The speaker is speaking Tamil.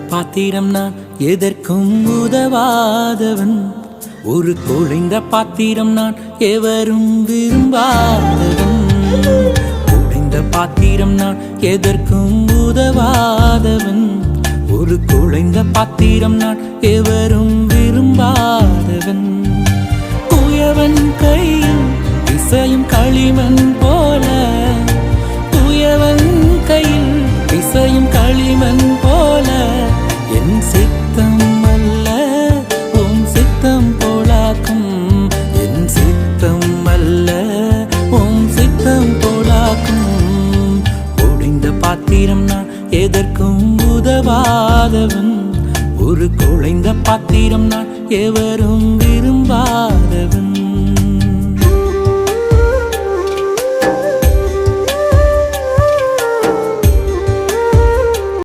பாத்திரம் நான் எதற்கும் உதவாதவன். ஒரு குழைந்த பாத்திரம் நான் எவரும் விரும்பாதவன். குழைந்த பாத்திரம் நான் எதற்கும் உதவாதவன். ஒரு குழைந்த பாத்திரம் நான் எவரும் விரும்பாதவன். குயவன் கையில் இசையும் களிமண் போல, குயவன் கையில் இசையும் களிமண் போல, என் சித்தம் அல்ல உம் சித்தம் போலாக்கும். என் சித்தம் அல்ல உம் சித்தம் போலாக்கும். ஒடிந்த பாத்திரம் நான் எதற்கும் உதவாதவன். ஒரு குழைந்த பாத்திரம் நான் எவரும் விரும்பாதவன்.